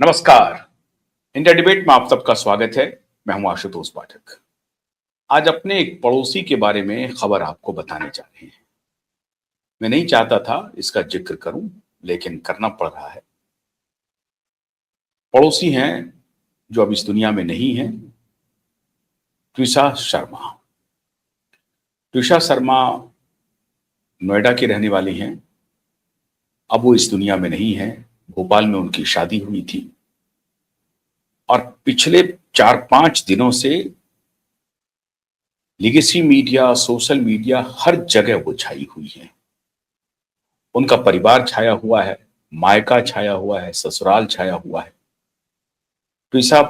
नमस्कार। India debate में आप सबका स्वागत है। मैं हूं आशुतोष पाठक। आज अपने एक पड़ोसी के बारे में खबर आपको बताने जा रहे हैं। मैं नहीं चाहता था इसका जिक्र करूं, लेकिन करना पड़ रहा है। पड़ोसी हैं जो अब इस दुनिया में नहीं है, ट्विशा शर्मा। ट्विशा शर्मा नोएडा की रहने वाली हैं। अब वो इस दुनिया में नहीं है। भोपाल में उनकी शादी हुई थी और पिछले 4-5 दिनों से लिगेसी मीडिया, सोशल मीडिया, हर जगह वो छाई हुई है। उनका परिवार छाया हुआ है, मायका छाया हुआ है, ससुराल छाया हुआ है। ट्विशा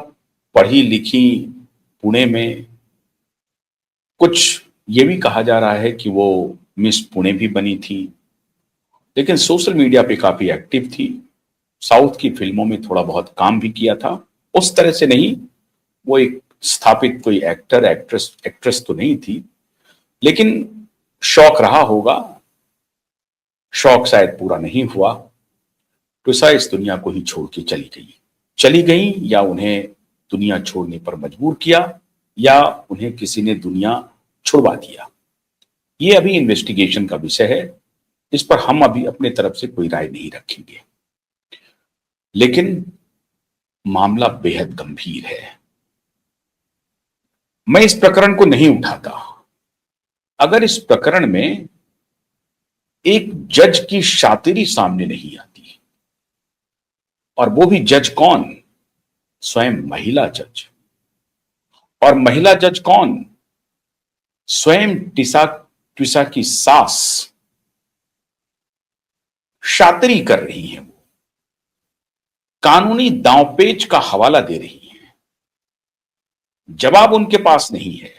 पढ़ी लिखी पुणे में। कुछ ये भी कहा जा रहा है कि वो मिस पुणे भी बनी थी, लेकिन सोशल मीडिया पे काफी एक्टिव थी। साउथ की फिल्मों में थोड़ा बहुत काम भी किया था। उस तरह से नहीं, वो एक स्थापित कोई एक्टर एक्ट्रेस तो नहीं थी, लेकिन शौक रहा होगा। शौक शायद पूरा नहीं हुआ। ट्विशा इस दुनिया को ही छोड़ के चली गई या उन्हें दुनिया छोड़ने पर मजबूर किया, या उन्हें किसी ने दुनिया छुड़वा दिया। ये अभी इन्वेस्टिगेशन का विषय है। इस पर हम अभी अपने तरफ से कोई राय नहीं रखेंगे, लेकिन मामला बेहद गंभीर है। मैं इस प्रकरण को नहीं उठाता अगर इस प्रकरण में एक जज की शातिरी सामने नहीं आती। और वो भी जज कौन? स्वयं महिला जज। और महिला जज कौन? स्वयं ट्विशा की सास शातिरी कर रही हैं। वो कानूनी दांवपेच का हवाला दे रही हैं। जवाब उनके पास नहीं है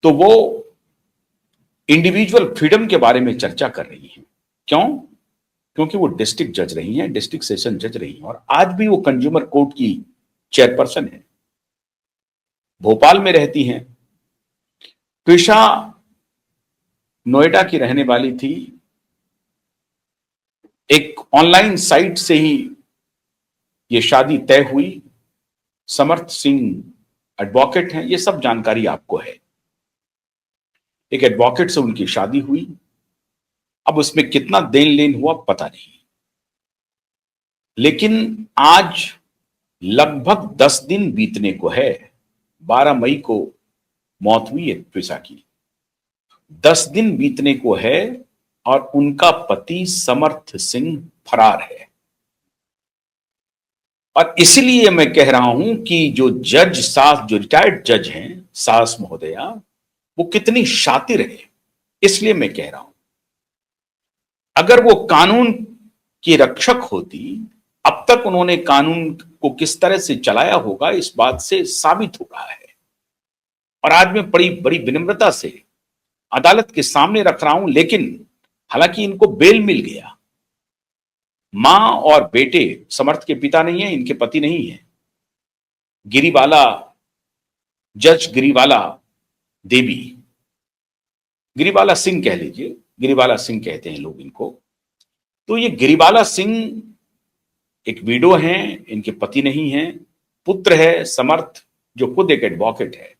तो वो इंडिविजुअल फ्रीडम के बारे में चर्चा कर रही हैं। क्यों? क्योंकि वो डिस्ट्रिक्ट जज रही हैं, डिस्ट्रिक्ट सेशन जज रही हैं, और आज भी वो कंज्यूमर कोर्ट की चेयरपर्सन है। भोपाल में रहती हैं। ट्विशा नोएडा की रहने वाली थी। एक ऑनलाइन साइट से ही ये शादी तय हुई। समर्थ सिंह एडवोकेट हैं, ये सब जानकारी आपको है। एक एडवोकेट से उनकी शादी हुई। अब उसमें कितना देन लेन हुआ पता नहीं, लेकिन आज लगभग 10 दिन बीतने को है। 12 मई को मौत हुई है ट्विशा की। 10 दिन बीतने को है और उनका पति समर्थ सिंह फरार है। और इसलिए मैं कह रहा हूं कि जो जज सास, जो रिटायर्ड जज हैं, सास महोदया, वो कितनी शातिर है। इसलिए मैं कह रहा हूं, अगर वो कानून की रक्षक होती, अब तक उन्होंने कानून को किस तरह से चलाया होगा इस बात से साबित हो रहा है। और आज मैं बड़ी बड़ी विनम्रता से अदालत के सामने रख रहा हूं, लेकिन हालांकि इनको बेल मिल गया। मां और बेटे, समर्थ के पिता नहीं है, इनके पति नहीं है, गिरिबाला, जज गिरिबाला देवी, गिरिबाला सिंह कह लीजिए, गिरिबाला सिंह कहते हैं लोग इनको। तो ये गिरिबाला सिंह एक विडो हैं, इनके पति नहीं है। पुत्र है समर्थ, जो खुद एक एडवोकेट है।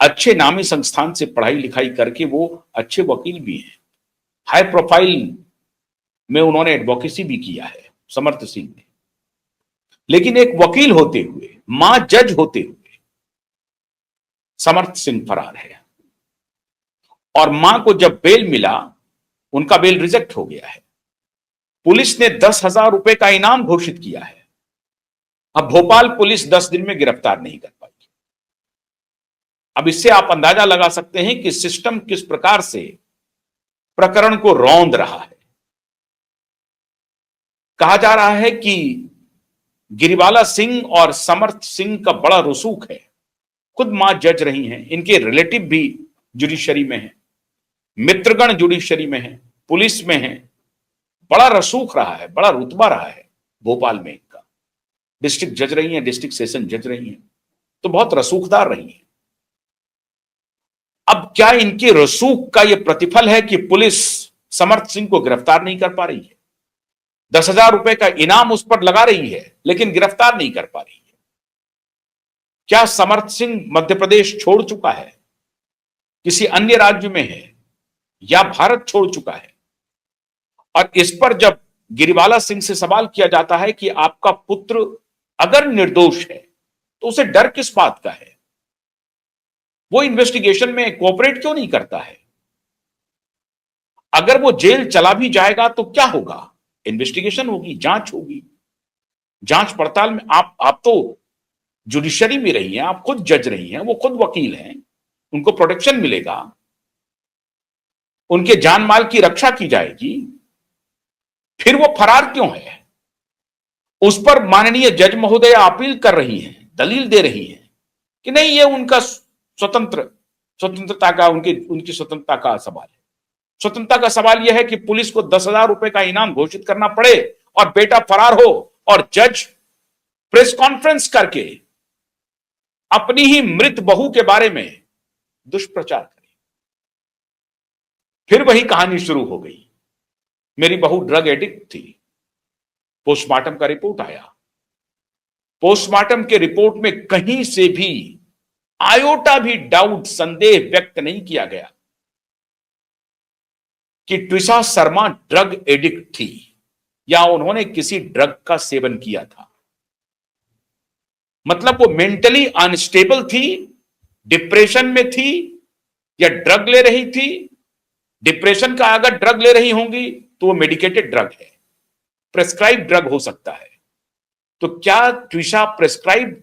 अच्छे नामी संस्थान से पढ़ाई लिखाई करके वो अच्छे वकील भी हैं। हाई प्रोफाइल में उन्होंने एडवोकेसी भी किया है समर्थ सिंह ने। लेकिन एक वकील होते हुए, मां जज होते हुए, समर्थ सिंह फरार है। और मां को जब बेल मिला, उनका बेल रिजेक्ट हो गया है। पुलिस ने 10,000 रुपए का इनाम घोषित किया है। अब भोपाल पुलिस 10 दिन में गिरफ्तार नहीं कर पाई। अब इससे आप अंदाजा लगा सकते हैं कि सिस्टम किस प्रकार से प्रकरण को रौंद रहा है। कहा जा रहा है कि गिरिबाला सिंह और समर्थ सिंह का बड़ा रसूख है। खुद मां जज रही हैं, इनके रिलेटिव भी जुडिशरी में हैं, मित्रगण जुडिशरी में हैं, पुलिस में हैं। बड़ा रसूख रहा है, बड़ा रुतबा रहा है भोपाल में इनका। डिस्ट्रिक्ट जज रही हैं, डिस्ट्रिक्ट सेशन जज रही हैं, तो बहुत रसूखदार रही हैं। अब क्या इनके रसूख का यह प्रतिफल है कि पुलिस समर्थ सिंह को गिरफ्तार नहीं कर पा रही है? 10,000 रुपए का इनाम उस पर लगा रही है, लेकिन गिरफ्तार नहीं कर पा रही है। क्या समर्थ सिंह मध्य प्रदेश छोड़ चुका है, किसी अन्य राज्य में है, या भारत छोड़ चुका है? और इस पर जब गिरिबाला सिंह से सवाल किया जाता है कि आपका पुत्र अगर निर्दोष है तो उसे डर किस बात का है, वो इन्वेस्टिगेशन में कोऑपरेट क्यों नहीं करता है? अगर वो जेल चला भी जाएगा तो क्या होगा? इन्वेस्टिगेशन होगी, जांच होगी, जांच पड़ताल में आप तो जुडिशरी में रही हैं, आप खुद जज रही हैं, वो खुद वकील हैं, उनको प्रोटेक्शन मिलेगा, उनके जान माल की रक्षा की जाएगी। फिर वो फरार क्यों है? उस पर माननीय जज महोदय अपील कर रही हैं, दलील दे रही हैं कि नहीं, ये उनका स्वतंत्रता का, उनकी स्वतंत्रता का सवाल है। स्वतंत्रता का सवाल यह है कि पुलिस को 10,000 रुपए का इनाम घोषित करना पड़े और बेटा फरार हो, और जज प्रेस कॉन्फ्रेंस करके अपनी ही मृत बहू के बारे में दुष्प्रचार करे। फिर वही कहानी शुरू हो गई। मेरी बहू ड्रग एडिक्ट थी, पोस्टमार्टम का रिपोर्ट आया, पोस्टमार्टम के रिपोर्ट में कहीं से भी आयोटा भी डाउट, संदेह व्यक्त नहीं किया गया कि ट्विशा शर्मा ड्रग एडिक्ट थी या उन्होंने किसी ड्रग का सेवन किया था। मतलब वो मेंटली अनस्टेबल थी, डिप्रेशन में थी, या ड्रग ले रही थी। डिप्रेशन का अगर ड्रग ले रही होंगी तो वो मेडिकेटेड ड्रग है, प्रेस्क्राइब ड्रग हो सकता है। तो क्या ट्विशा प्रेस्क्राइब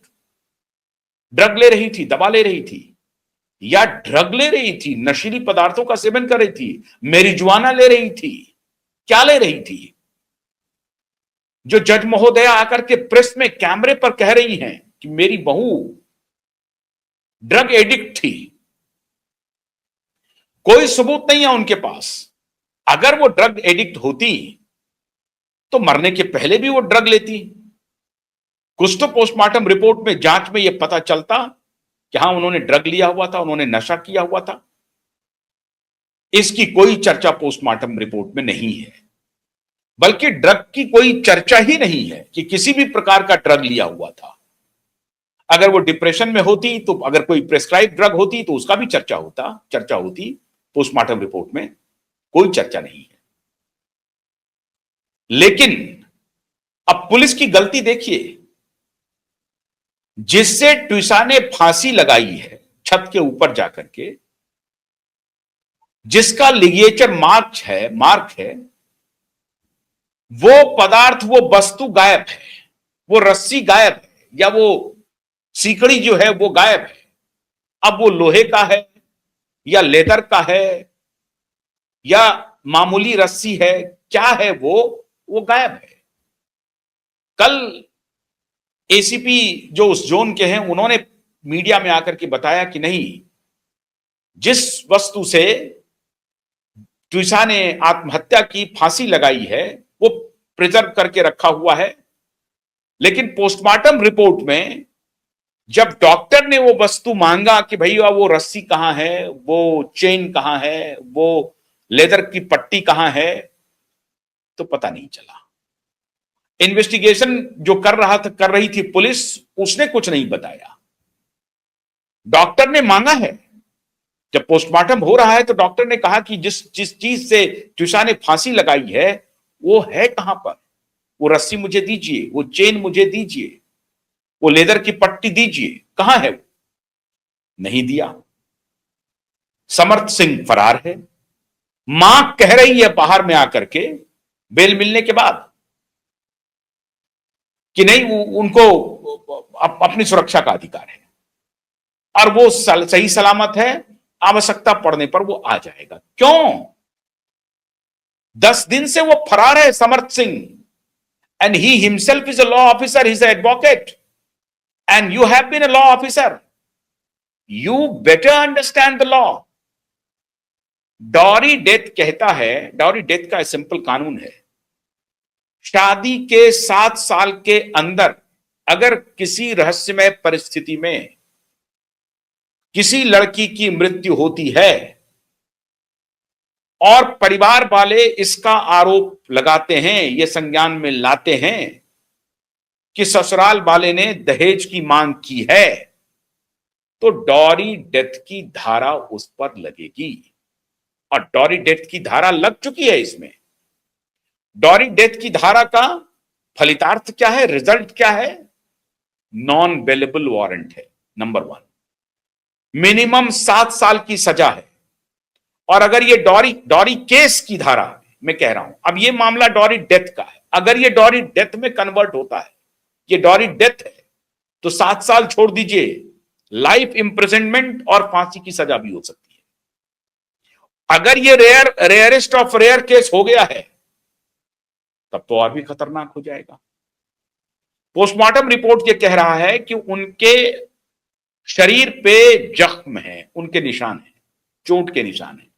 ड्रग ले रही थी, दवा ले रही थी, या ड्रग ले रही थी, नशीली पदार्थों का सेवन कर रही थी, मेरिजुआना ले रही थी, क्या ले रही थी? जो जज महोदया आकर के प्रेस में कैमरे पर कह रही हैं कि मेरी बहू ड्रग एडिक्ट थी, कोई सबूत नहीं है उनके पास। अगर वो ड्रग एडिक्ट होती तो मरने के पहले भी वो ड्रग लेती। कुछ तो पोस्टमार्टम रिपोर्ट में, जांच में यह पता चलता कि हां, उन्होंने ड्रग लिया हुआ था, उन्होंने नशा किया हुआ था। इसकी कोई चर्चा पोस्टमार्टम रिपोर्ट में नहीं है, बल्कि ड्रग की कोई चर्चा ही नहीं है कि किसी भी प्रकार का ड्रग लिया हुआ था। अगर वो डिप्रेशन में होती, तो अगर कोई प्रेस्क्राइब ड्रग होती तो उसका भी चर्चा होती। पोस्टमार्टम रिपोर्ट में कोई चर्चा नहीं है। लेकिन अब पुलिस की गलती देखिए, जिससे ट्विशा ने फांसी लगाई है छत के ऊपर जाकर के, जिसका लिगेचर मार्क है, वो पदार्थ, वो वस्तु गायब है, वो रस्सी गायब है, या वो सीकड़ी जो है वो गायब है। अब वो लोहे का है या लेदर का है या मामूली रस्सी है, क्या है वो गायब है। कल एसीपी जो उस जोन के हैं, उन्होंने मीडिया में आकर के बताया कि नहीं, जिस वस्तु से ट्विशा ने आत्महत्या की, फांसी लगाई है, वो प्रिजर्व करके रखा हुआ है। लेकिन पोस्टमार्टम रिपोर्ट में जब डॉक्टर ने वो वस्तु मांगा कि भैया वो रस्सी कहां है, वो चेन कहां है, वो लेदर की पट्टी कहां है, तो पता नहीं चला। इन्वेस्टिगेशन जो कर रही थी पुलिस, उसने कुछ नहीं बताया। डॉक्टर ने मांगा है, जब पोस्टमार्टम हो रहा है तो डॉक्टर ने कहा कि जिस चीज से ट्विशा ने फांसी लगाई है वो है कहां पर, वो रस्सी मुझे दीजिए, वो चेन मुझे दीजिए, वो लेदर की पट्टी दीजिए, कहां है वो? नहीं दिया। समर्थ सिंह फरार है। मां कह रही है बाहर में आकर के, बेल मिलने के बाद, कि नहीं, उनको अपनी सुरक्षा का अधिकार है और वो सही सलामत है, आवश्यकता पड़ने पर वो आ जाएगा। क्यों? 10 दिन से वो फरार है Samarth Singh, and he himself is a law officer, he is advocate, and you have been a law officer, you better understand the law. Dowry death कहता है, डॉरी डेथ का सिंपल कानून है, शादी के 7 साल के अंदर अगर किसी रहस्यमय परिस्थिति में किसी लड़की की मृत्यु होती है और परिवार वाले इसका आरोप लगाते हैं, ये संज्ञान में लाते हैं कि ससुराल वाले ने दहेज की मांग की है, तो डॉरी डेथ की धारा उस पर लगेगी। और डॉरी डेथ की धारा लग चुकी है इसमें। डॉरी डेथ की धारा का फलितार्थ क्या है, रिजल्ट क्या है? नॉन बेलेबल वारंट है, नंबर 1। मिनिमम 7 साल की सजा है। और अगर ये डॉरी केस की धारा मैं कह रहा हूं, अब ये मामला डॉरी डेथ का है, अगर ये डॉरी डेथ में कन्वर्ट होता है, ये डॉरी डेथ है, तो 7 साल छोड़ दीजिए, लाइफ इंप्रिजनमेंट और फांसी की सजा भी हो सकती है। अगर ये रेयरेस्ट ऑफ रेयर केस हो गया है, तब तो और भी खतरनाक हो जाएगा। पोस्टमार्टम रिपोर्ट ये कह रहा है कि उनके शरीर पे जख्म है, उनके निशान है, चोट के निशान है।